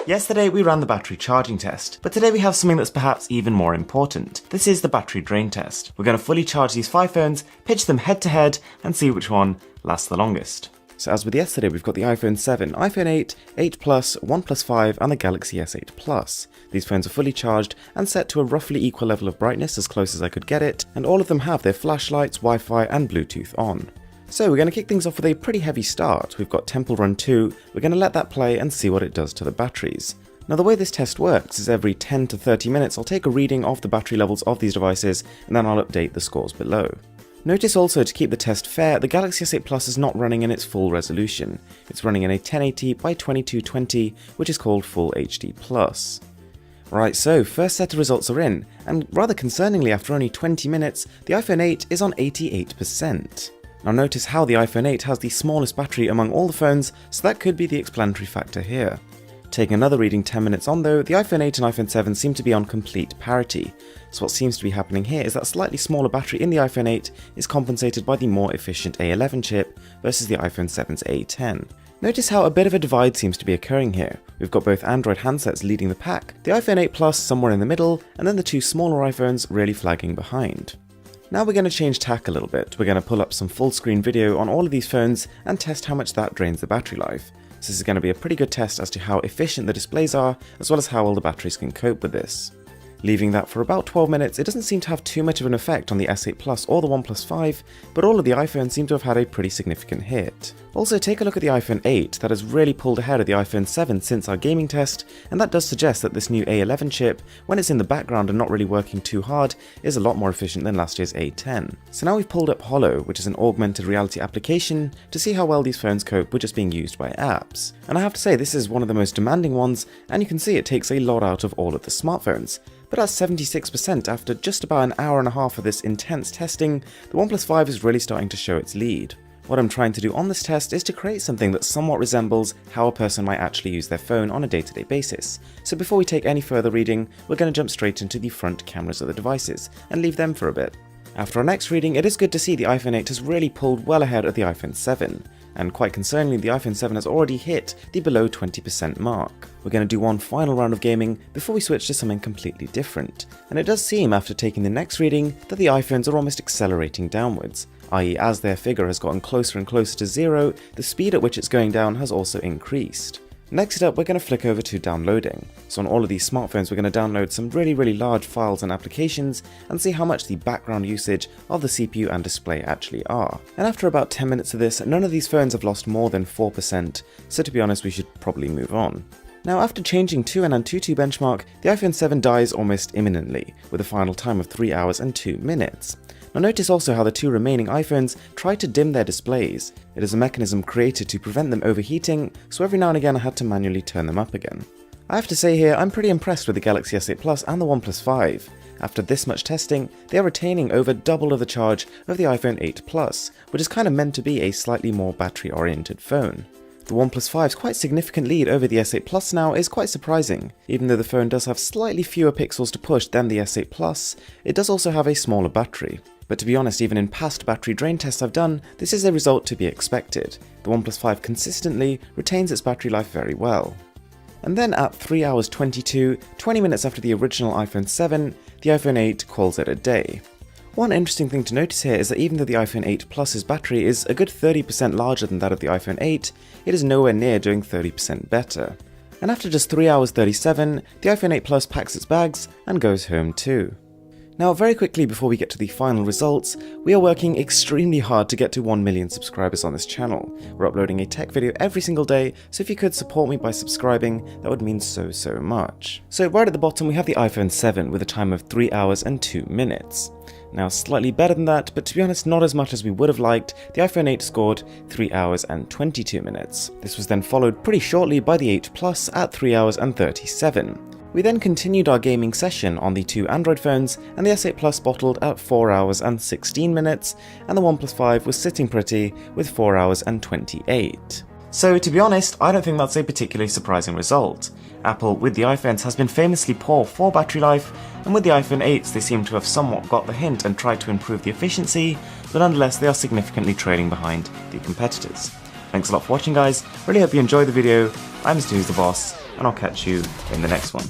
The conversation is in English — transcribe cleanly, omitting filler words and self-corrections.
Yesterday we ran the battery charging test, but today we have something that's perhaps even more important. This is the battery drain test. We're going to fully charge these 5 phones, pitch them head to head, and see which one lasts the longest. So as with yesterday, we've got the iPhone 7, iPhone 8, 8 Plus, OnePlus 5, and the Galaxy S8 Plus. These phones are fully charged and set to a roughly equal level of brightness, as close as I could get it, and all of them have their flashlights, Wi-Fi, and Bluetooth on. So we're going to kick things off with a pretty heavy start. We've got Temple Run 2, we're going to let that play and see what it does to the batteries. Now the way this test works is every 10 to 30 minutes I'll take a reading of the battery levels of these devices and then I'll update the scores below. Notice also, to keep the test fair, the Galaxy S8 Plus is not running in its full resolution. It's running in a 1080 by 2220, which is called Full HD+. Right, so first set of results are in, and rather concerningly after only 20 minutes, the iPhone 8 is on 88%. Now notice how the iPhone 8 has the smallest battery among all the phones, so that could be the explanatory factor here. Taking another reading 10 minutes on though, the iPhone 8 and iPhone 7 seem to be on complete parity. So what seems to be happening here is that slightly smaller battery in the iPhone 8 is compensated by the more efficient A11 chip versus the iPhone 7's A10. Notice how a bit of a divide seems to be occurring here. We've got both Android handsets leading the pack, the iPhone 8 Plus somewhere in the middle, and then the two smaller iPhones really flagging behind. Now we're going to change tack a little bit. We're going to pull up some full screen video on all of these phones and test how much that drains the battery life. So this is going to be a pretty good test as to how efficient the displays are, as well as how well the batteries can cope with this. Leaving that for about 12 minutes, it doesn't seem to have too much of an effect on the S8 Plus or the OnePlus 5, but all of the iPhones seem to have had a pretty significant hit. Also, take a look at the iPhone 8, that has really pulled ahead of the iPhone 7 since our gaming test, and that does suggest that this new A11 chip, when it's in the background and not really working too hard, is a lot more efficient than last year's A10. So now we've pulled up Holo, which is an augmented reality application, to see how well these phones cope with just being used by apps. And I have to say, this is one of the most demanding ones, and you can see it takes a lot out of all of the smartphones. But at 76% after just about an hour and a half of this intense testing, the OnePlus 5 is really starting to show its lead. What I'm trying to do on this test is to create something that somewhat resembles how a person might actually use their phone on a day-to-day basis. So before we take any further reading, we're going to jump straight into the front cameras of the devices and leave them for a bit. After our next reading, it is good to see the iPhone 8 has really pulled well ahead of the iPhone 7. And quite concerningly, the iPhone 7 has already hit the below 20% mark. We're going to do one final round of gaming before we switch to something completely different. And it does seem, after taking the next reading, that the iPhones are almost accelerating downwards, i.e. as their figure has gotten closer and closer to 0, the speed at which it's going down has also increased. Next up, we're going to flick over to downloading. So on all of these smartphones, we're going to download some really large files and applications and see how much the background usage of the CPU and display actually are. And after about 10 minutes of this, none of these phones have lost more than 4%, so to be honest, we should probably move on. Now after changing to an Antutu benchmark, the iPhone 7 dies almost imminently, with a final time of 3 hours and 2 minutes. Now notice also how the two remaining iPhones try to dim their displays. It is a mechanism created to prevent them overheating, so every now and again I had to manually turn them up again. I have to say here, I'm pretty impressed with the Galaxy S8 Plus and the OnePlus 5. After this much testing, they are retaining over double of the charge of the iPhone 8 Plus, which is kind of meant to be a slightly more battery-oriented phone. The OnePlus 5's quite significant lead over the S8 Plus now is quite surprising. Even though the phone does have slightly fewer pixels to push than the S8 Plus, it does also have a smaller battery. But to be honest, even in past battery drain tests I've done, this is a result to be expected. The OnePlus 5 consistently retains its battery life very well. And then at 3 hours 20 minutes after the original iPhone 7, the iPhone 8 calls it a day. One interesting thing to notice here is that even though the iPhone 8 Plus's battery is a good 30% larger than that of the iPhone 8, it is nowhere near doing 30% better. And after just 3 hours 37, the iPhone 8 Plus packs its bags and goes home too. Now very quickly before we get to the final results, we are working extremely hard to get to 1 million subscribers on this channel. We're uploading a tech video every single day, so if you could support me by subscribing, that would mean so much. So right at the bottom we have the iPhone 7 with a time of 3 hours and 2 minutes. Now slightly better than that, but to be honest not as much as we would have liked, the iPhone 8 scored 3 hours and 22 minutes. This was then followed pretty shortly by the 8 Plus at 3 hours and 37. We then continued our gaming session on the two Android phones, and the S8 Plus bottled at 4 hours and 16 minutes, and the OnePlus 5 was sitting pretty with 4 hours and 28. So to be honest, I don't think that's a particularly surprising result. Apple, with the iPhones, has been famously poor for battery life, and with the iPhone 8s they seem to have somewhat got the hint and tried to improve the efficiency, but nonetheless they are significantly trailing behind the competitors. Thanks a lot for watching guys, really hope you enjoyed the video. I'm Mr. Who's the Boss, and I'll catch you in the next one.